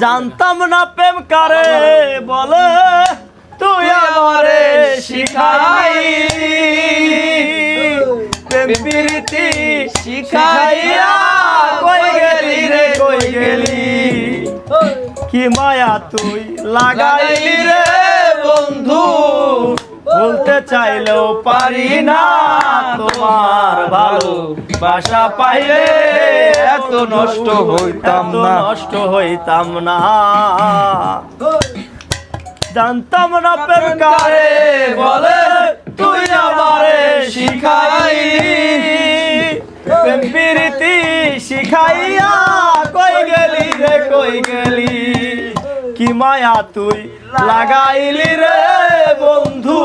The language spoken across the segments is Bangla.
জানতাম না প্রেম কারে বলে তুই আমারে শিখাই প্রেম প্রীতি শিখাইয়া কই গেলি রে কই গেলি কি মায়া তুই লাগাইলি রে বন্ধু বলতে চাইলেও পারি না তোমার ভালো বাসা পাইলে এত নষ্ট হইতাম না জানতাম না প্রেম কারে বলে তুই আমারে শিখাই প্রেম প্রীতি শিখাইয়া কই গেলি রে কই গেলি কি মায়া তুই লাগাইলি রে বন্ধু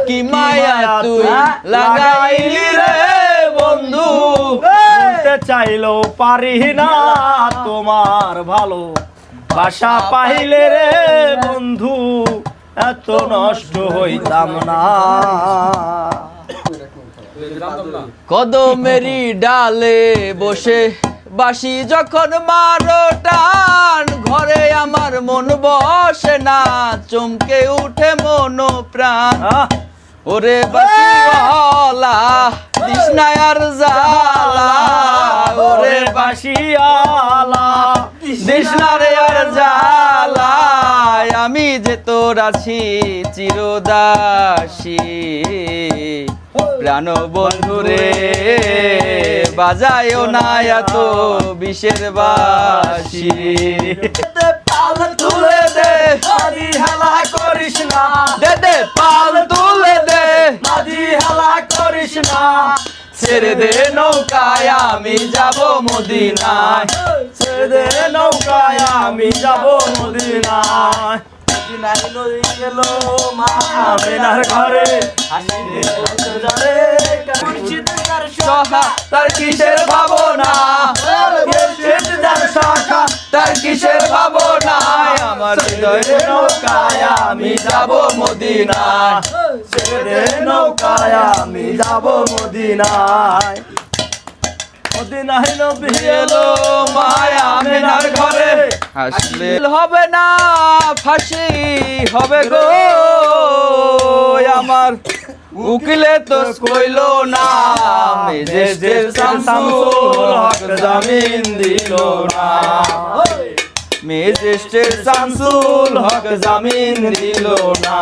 কি মায়া তুই লাগাইলি রে বন্ধু বলতে চাইলেও পারি না তোমার ভালো বাসা পাইলে রে বন্ধু এত নষ্ট হইতাম না কদমেরি ডালে বসে বাঁশি যখন মারো টান ঘরে আমার মন বসে না চমকে উঠে মন প্রাণ ওরে বাঁশিওয়ালা তৃষ্ণায়ার জ্বালা ওরে বাঁশিওয়ালা তৃষ্ণারে আর জ্বালা আমি যে তোর আছি চিরদাসী প্রাণ বন্ধুরে বাজায়ও না এত বিষের বাঁশি পাল তুলে দে মাঝি হেলা করিস না দে পাল তুলে দে মাঝি হেলা করিস না ছেড়ে দে নৌকায় আমি যাব মদিনায় ছেড়ে দে নৌকায় আমি যাব মদিনায় মদিনায় নদী গেল মা আমেনার ঘরে হাসিতে বলতে যারে মুর্শিদের সহা তার কিসের ভাবনা মুর্শিদের শাখা তার কিসের ভাবনা আমার হৃদয়ে নৌকায় আমি যাব মদিনায় ছেড়ে দে নৌকায় আমি যাব মদিনায় মদিনায় নবী এলো মায়া আমেনার ঘরে আসলে হবে না ফাঁসি হবে গো আমার উকিলে তো কইলো না মেজেস্টের শামসুল হক জামিন দিল না মেজেস্টের শামসুল হক জামিন দিল না